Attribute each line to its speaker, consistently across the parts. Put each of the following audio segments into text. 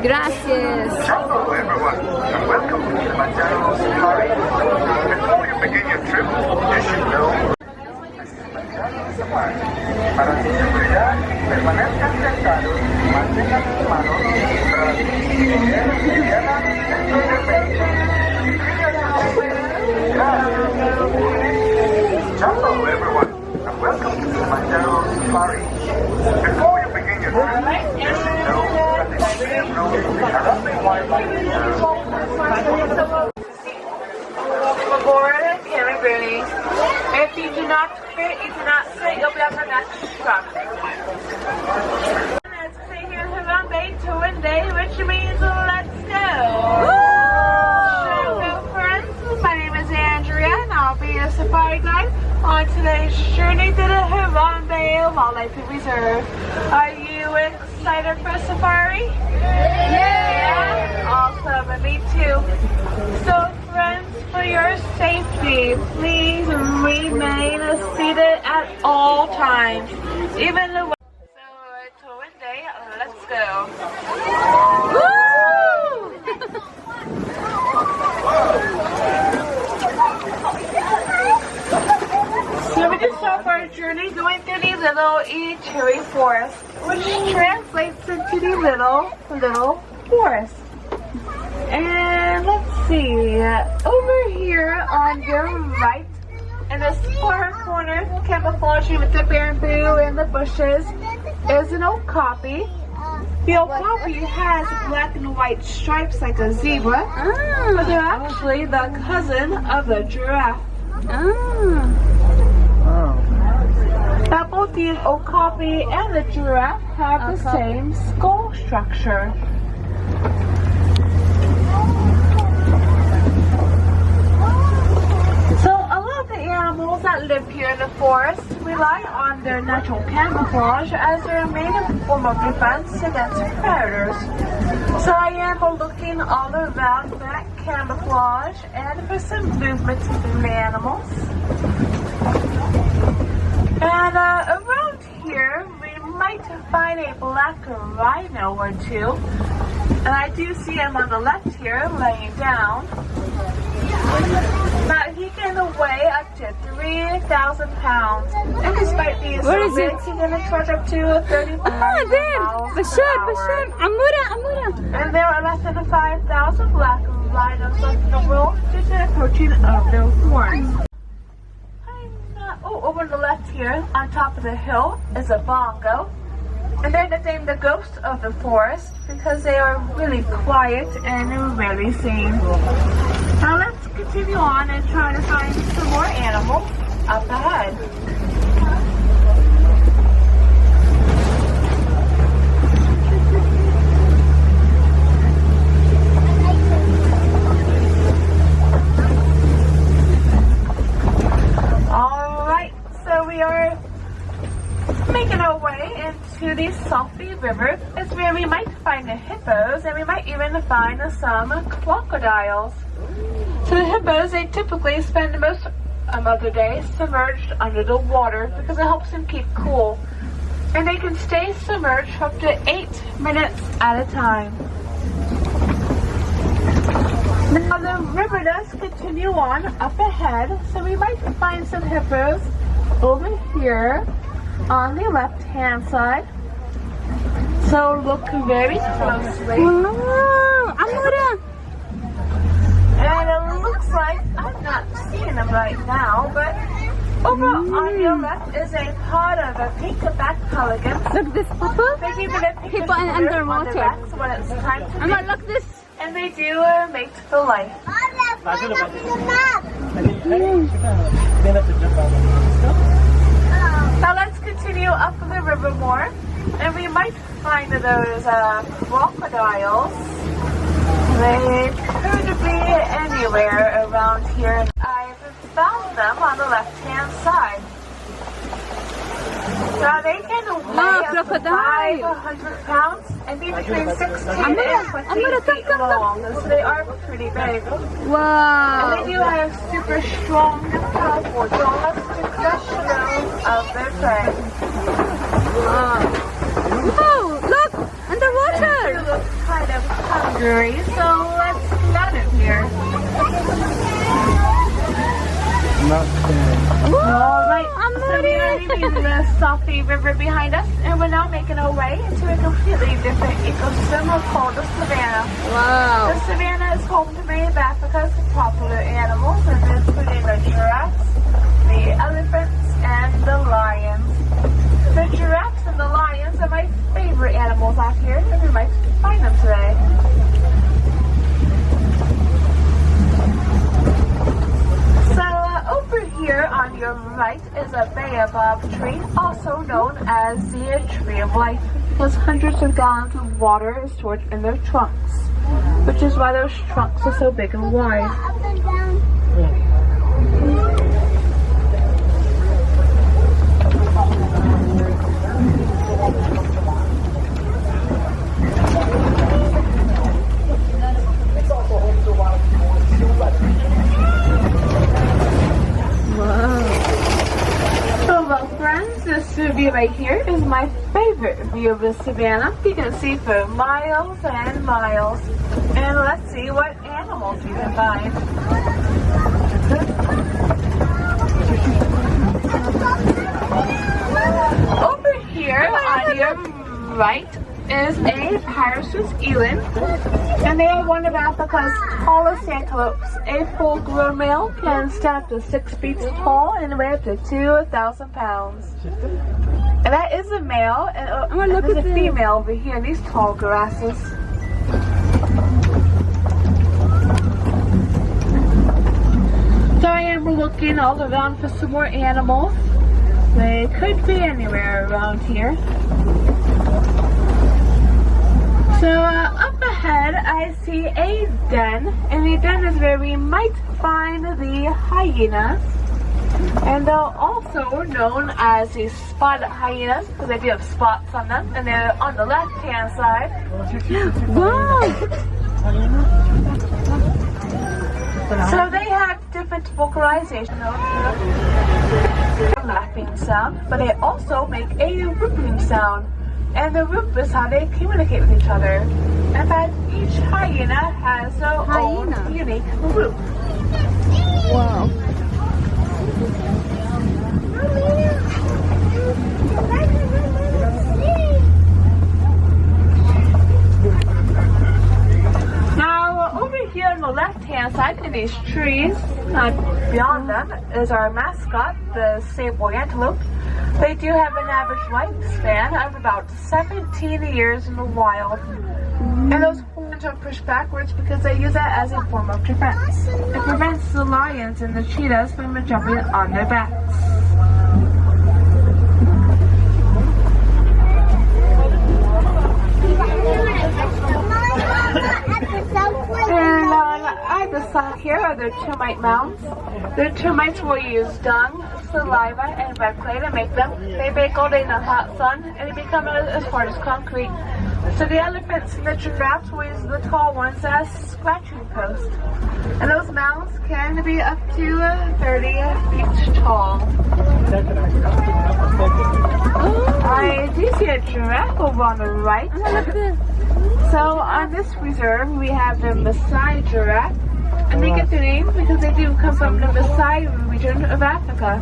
Speaker 1: Gracias.
Speaker 2: Hello everyone, and welcome to Kilimanjaro Safari. Before you begin your trip, you should know Kilimanjaro Safari. Para su seguridad, permanezcan sentados, mantengan sus manos tras dentro del vehículo. Hello everyone, and welcome to Kilimanjaro Safari. Before you begin your trip, you should know that the extreme roads cannot be wildlife reserved.
Speaker 3: Aboard Kilimanjaro. If you do not fit, you do not sit, you'll be on the next truck. Let's stay here on day 2 and day, which means let's go. Hello friends, my name is Andrea and I'll be a safari guide on today's journey to the Harambe Wildlife Reserve. Are you excited for safari? Yeah! Awesome, and me too. So friends, for your safety, please remain seated at all times. Even the so one day, let's go. So we just start our journey going through the little cherry forest, which translates into the little forest. And let's see, over here on your right, in this far corner, camouflaging with the bamboo and the bushes, is an okapi. The okapi has black and white stripes like a zebra, but they're actually the cousin of the giraffe. Now both the okapi and the giraffe have the same skull structure. So a lot of the animals that live here in the forest rely on their natural camouflage as their main form of defense against predators. So I am looking all around for that camouflage and for some movement in the animals. And around here we might find a black rhino or two. And I do see him on the left here laying down. Now he can weigh up to 3,000 pounds. And despite being so big, he can charge up to 35 miles per hour. And there are less than 5,000 black rhinos left in the world due to the protein of their horns. Over on the left here, on top of the hill, is a bongo. And they're nicknamed the ghosts of the forest because they are really quiet and rarely seen. Now let's continue on and try to find some more animals up ahead. Alright, so we are making our way into the Salty River. It's where we might find the hippos and we might even find some crocodiles. So the hippos, they typically spend most of their day submerged under the water because it helps them keep cool. And they can stay submerged for up to 8 minutes at a time. Now the river does continue on up ahead, so we might find some hippos over here on the left hand side. So look very closely. And it looks like I'm not seeing them right now, but over on your left is a pod of a pink-back pelicans.
Speaker 1: Look this, Papa.
Speaker 3: They give it a pink
Speaker 1: People underwater.
Speaker 3: So when it's time to
Speaker 1: Mama, look this.
Speaker 3: and they do mate for life. Now let's continue up the river more, and we might find those crocodiles. They could be anywhere around here. I've found them on the left-hand side. Now they can weigh up to 500 pounds and be between 16 and 20 feet long, so they are pretty big.
Speaker 1: Wow.
Speaker 3: And they do have super strong and powerful jaws to crush the nose of their prey.
Speaker 1: Wow. Oh, look! Underwater!
Speaker 3: They do look kind of tree, so let's land it here. Alright, so we are leaving the Salty River behind us, and we're now making our way into a completely different ecosystem called the savannah.
Speaker 1: Wow.
Speaker 3: The savannah is home to many of Africa's popular animals, including the giraffes, the elephants, and the lions. The giraffes and the lions are my favorite animals out here, and we might find them today. Over here on your right is a baobab tree, also known as the tree of life, because hundreds of gallons of water is stored in their trunks, which is why those trunks are so big and wide. This view right here is my favorite view of the savannah. You can see for miles and miles. And let's see what animals you can find. Over here on your right is a Paras's eland, and they are one of Africa's tallest antelopes. A full-grown male can stand up to 6 feet tall and weigh up to 2,000 pounds. And that is a male, and there's a female over here in these tall grasses. So I am looking all around for some more animals. They could be anywhere around here. So up ahead I see a den, and the den is where we might find the hyenas. And they're also known as the spotted hyenas because they do have spots on them, and they're on the left hand side.
Speaker 1: Wow.
Speaker 3: So they have different vocalization of laughing sound, but they also make a whooping sound. And the whoop is how they communicate with each other. In fact, each hyena has their own unique whoop.
Speaker 1: Wow.
Speaker 3: Now, over here on the left-hand side in these trees, beyond them, is our mascot, the sable antelope. They do have an average lifespan of about 17 years in the wild. And those horns are pushed backwards because they use that as a form of defense. It prevents the lions and the cheetahs from jumping on their backs. And on either side here are the termite mounds. The termites will use dung, saliva, and red clay to make them. They bake all day in the hot sun, and they become as hard as concrete. So the elephants and the giraffes will use the tall ones as scratching posts. And those mounds can be up to 30 feet tall. I do see a giraffe over on the right. So on this reserve we have the Masai Giraffe, and they get their name because they do come from the Masai region of Africa.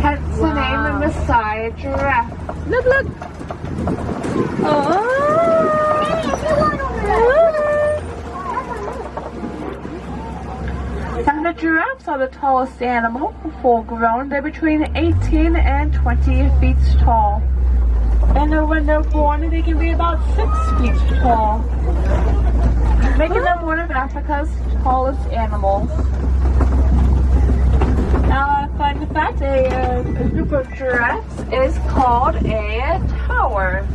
Speaker 3: Hence the name the Masai Giraffe.
Speaker 1: Look, look. Oh.
Speaker 3: And the giraffes are the tallest animal, full grown. They're between 18 and 20 feet tall. And when they're born, they can be about 6 feet tall, making them one of Africa's tallest animals. Now, a fun fact, a group of giraffes is called a tower.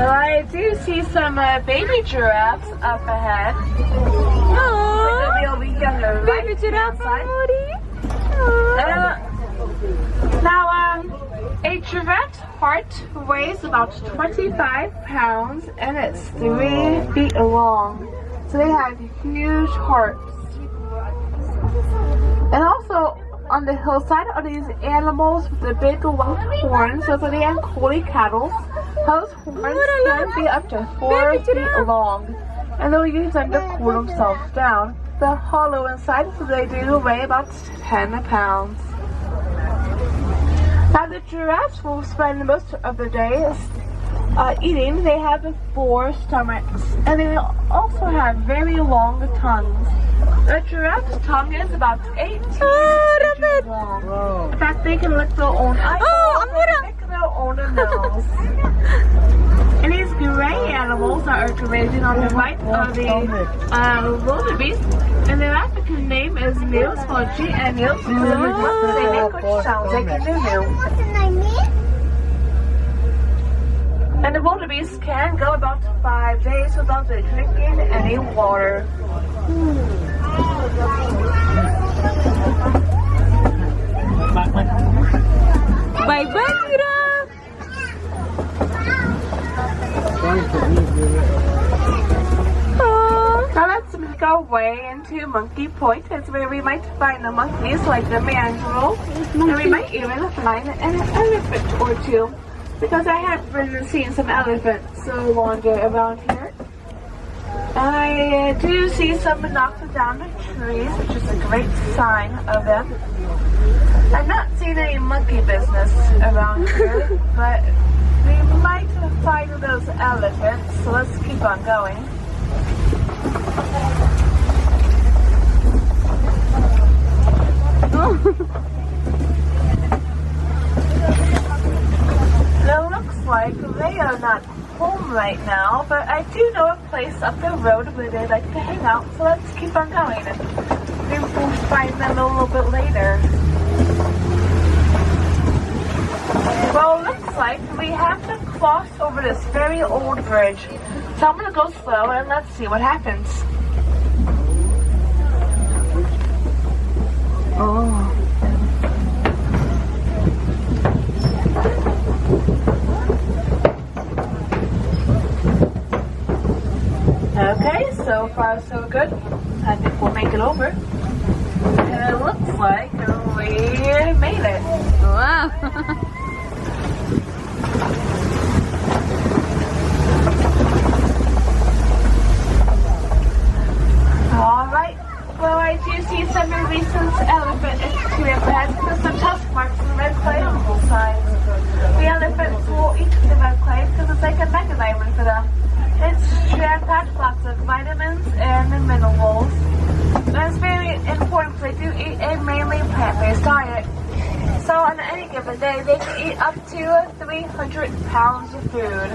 Speaker 3: I do see some baby giraffes up ahead.
Speaker 1: Aww.
Speaker 3: They'll be over here on the right
Speaker 1: Baby giraffe
Speaker 3: side. Now, a giraffe's heart weighs about 25 pounds and it's 3 feet long. So they have huge hearts. And also on the hillside are these animals with the big white horns. Those are the Ankole cattle. Those horns can be up to 4 feet long, and they'll use them to cool themselves down. They're hollow inside, so they do weigh about 10 pounds. Now the giraffes will spend most of the day eating. They have 4 stomachs, and they also have very long tongues. A giraffe's tongue is about 18 inches long.
Speaker 4: Wow.
Speaker 3: In fact, they can lick their own eyeballs and lick their own nose. And these gray animals that are grazing on the right are the wildebeest, and their African name is male spelled G-N-U, because of the words they make, which sounds like a new. And the wildebeest can go about 5 days without drinking any water.
Speaker 1: Bye-bye, giraffe.
Speaker 3: Now let's make our way into Monkey Point. It's where we might find the monkeys like the Kilimanjaro, and we might even find an elephant or two, because I have been seeing some elephants wander around here. I do see some knocked down trees, which is a great sign of them. I've not seen any monkey business around here, but we might find those elephants, so let's keep on going. It looks like they are not home right now, but I do know a place up the road where they like to hang out, so let's keep on going and maybe we'll find them a little bit later. Well, it looks like we have to cross over this very old bridge, so I'm going to go slow and let's see what happens. Oh. Okay, so far so good. I think we'll make it over. And it looks like we made it.
Speaker 1: Wow.
Speaker 3: Alright, well I do see some recent elephant experience ahead with some tusk marks and red clay on both sides. The elephants will eat the red clay because it's like a mega diamond for them. It's jam-packed lots of vitamins and minerals. And it's very important they do eat a mainly plant-based diet. So on any given day, they can eat up to 300 pounds of food.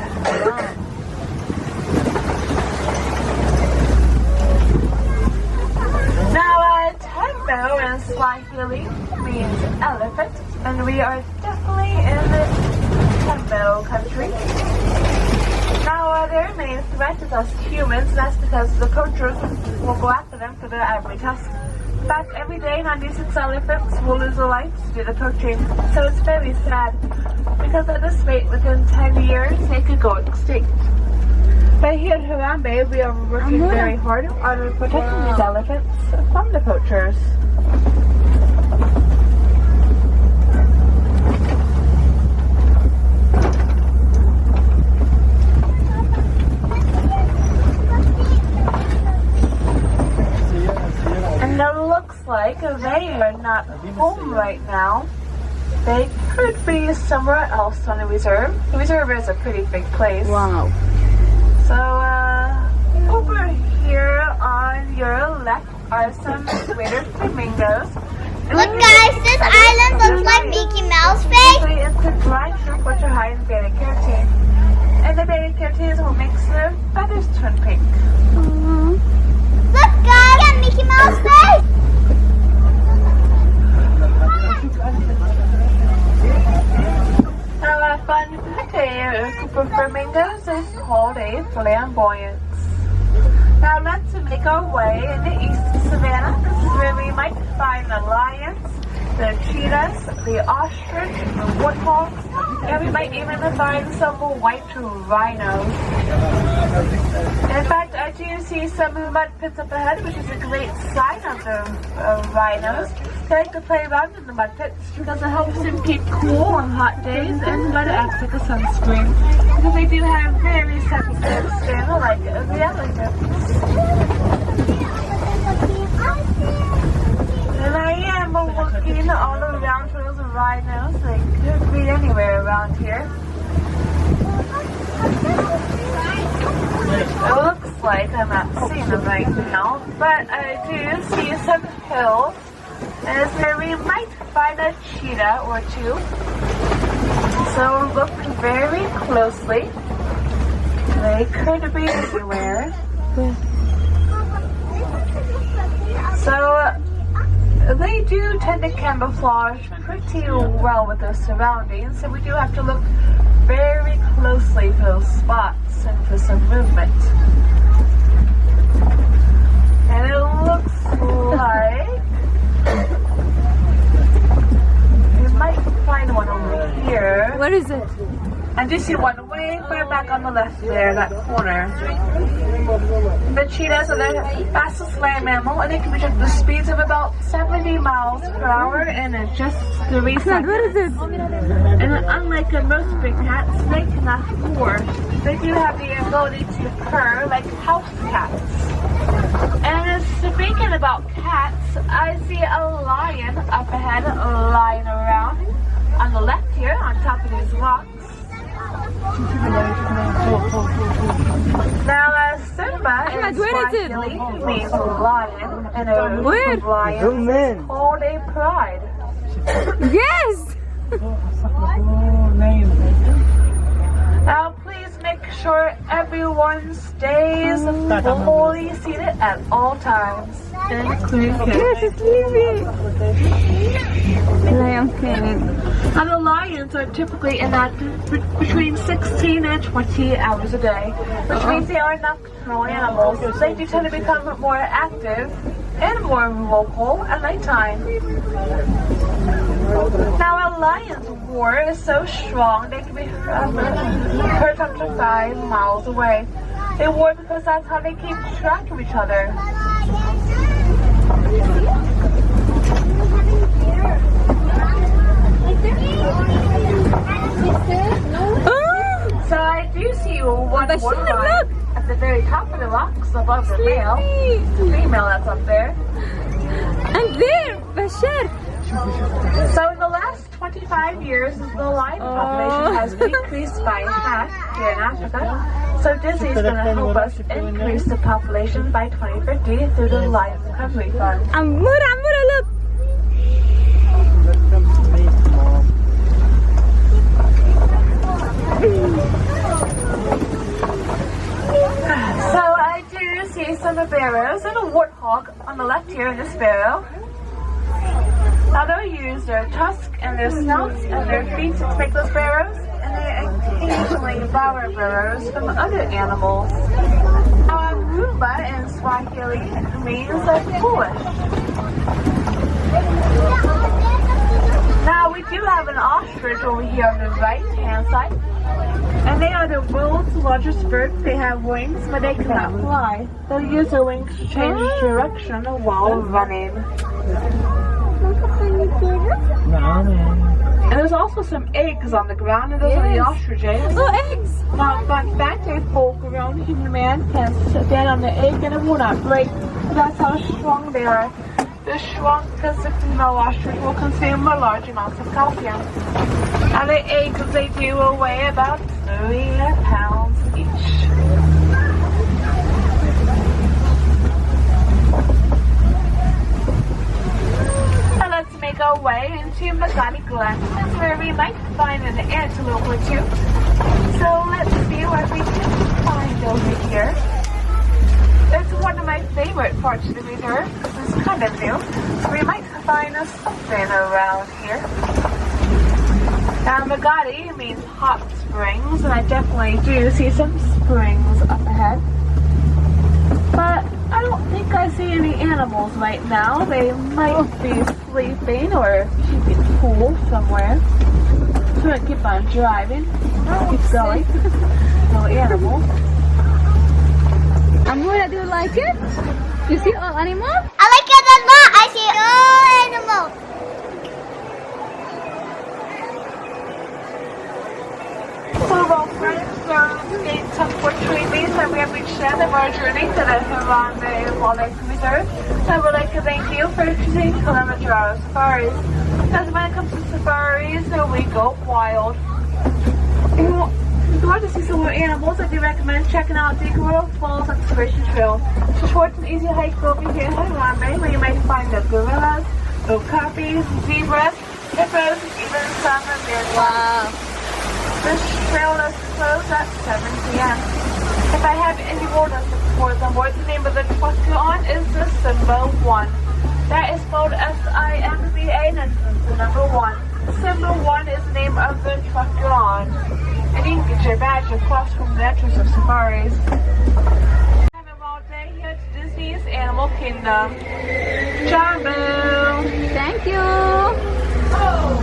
Speaker 3: Now, tembo in Swahili means elephant, and we are definitely in the tembo country. Now, their main threat is us humans, and that's because the poachers will go after them for their ivory tusk. In fact, every day 96 elephants will lose their lives due to poaching, so it's very sad, because at this rate, within 10 years, they could go extinct. But here at Harambe, we are working very hard on protecting these elephants from the poachers. And it looks like they are not home right now. They could be somewhere else on the reserve. The reserve is a pretty big place.
Speaker 1: Wow.
Speaker 3: So, over here on your left are some greater flamingos.
Speaker 5: Look guys, this island looks like Mickey Mouse face.
Speaker 3: It's a dry troop which are high in beta carotene. And the beta carotene is what makes their feathers turn pink.
Speaker 5: Look guys, got Mickey Mouse face.
Speaker 3: Now, a fun fact, a group of flamingos is called a flamboyance. Now, let's make our way in the east savannah. This is where we might find the lions, the cheetahs, the ostrich, the warthogs, and we might even find some white rhinos. In fact, I do see some mud pits up ahead, which is a great sign of the rhinos. They like to play around in the mud pits because it helps them keep cool on hot days, and mud acts like a sunscreen because they do have very sensitive skin, like the elephants. And I am looking all around for those rhinos. They could be anywhere around here. It looks like I'm not seeing them right now, but I do see some hills, and it's where we might find a cheetah or two. So look very closely. They could be anywhere. So they do tend to camouflage pretty well with their surroundings, so we do have to look very closely for those spots and for some movement. And it looks like we might find one over here.
Speaker 1: What is it?
Speaker 3: I do see one way far back on the left there, that corner. The cheetahs are the fastest land mammal, and they can reach up the speeds of about 70 miles per hour in just 3 seconds.
Speaker 1: What is it?
Speaker 3: And unlike most big cats, they cannot roar. They do have the ability to purr like house cats. And speaking about cats, I see a lion up ahead, lying around on the left here, on top of these rocks. Now, Simba in Swahili means lion, and a group of lions is called a pride.
Speaker 1: Yes!
Speaker 3: Now, please make sure everyone stays fully seated at all times, including kids.
Speaker 1: Yes, it's leaving. Lion King.
Speaker 3: Now, the lions are typically inactive between 16 and 20 hours a day, which means they are nocturnal animals. They do tend to become more active and more vocal at nighttime. Now, a lion's roar is so strong they can be heard up to 5 miles away. They roar because that's how they keep track of each other. So I do see one woodbine at the very top of the rocks above the male. The female that's up there.
Speaker 1: And there, Bashar.
Speaker 3: So in the last 25 years, the lion population has decreased by half here in Africa. So Disney is going to help us increase the population by 2050 through the Lion Recovery Fund.
Speaker 1: Amura, look.
Speaker 3: So I do see some sparrows and a warthog on the left here in the sparrow. Now they'll use their tusks and their snouts and their feet to make those burrows, and they occasionally devour burrows from other animals. Now Roomba in Swahili means foolish. Now we do have an ostrich over here on the right hand side, and they are the world's largest bird. They have wings, but they cannot fly. They'll use their wings to change direction while running. And there's also some eggs on the ground, and those are the ostriches.
Speaker 1: Oh, eggs!
Speaker 3: Now, fun fact, a full-grown human man can stand on the egg and it will not break. That's how strong they are. They're strong because the female ostrich will consume large amounts of calcium. And the eggs, they do weigh about 3 pounds each. Let's make our way into Magadi Glen, where we might find an antelope or two. So let's see what we can find over here. It's one of my favorite parts of the reserve. This is kind of new, so we might find something around here. Now Magadi means hot springs, and I definitely do see some springs up ahead. But I don't think I see any animals right now. They might be sleeping or keeping cool somewhere. So I'm gonna keep on driving. Keep going. No animals.
Speaker 1: Amura, Sarah, do you like it? You see all animals?
Speaker 5: I like it a lot. I see all animals.
Speaker 3: So, well, friends, it's time for 3 days and we have reached the end of our journey to the Harambe Wildlife Reserve. So I would like to thank you for choosing Kilimanjaro Safaris. Because when it comes to safaris, we go wild. If you want to see some more animals, I do recommend checking out the Gorilla Falls Exploration Trail. It's a short and easy hike over here in Harambe where you might find the gorillas, okapis, zebras, hippos, even some bears.
Speaker 1: Wow.
Speaker 3: This trail is closed at 7 p.m. If I have any orders for on board, the name of the truck you're on is the Symbol 1. That is spelled S-I-M-B-A and it's the number 1. Symbol 1 is the name of the truck you're on. And you can get your badge across from the entrance of safaris. Have a wild day here at Disney's Animal Kingdom. Jambu!
Speaker 1: Thank you.
Speaker 3: Oh!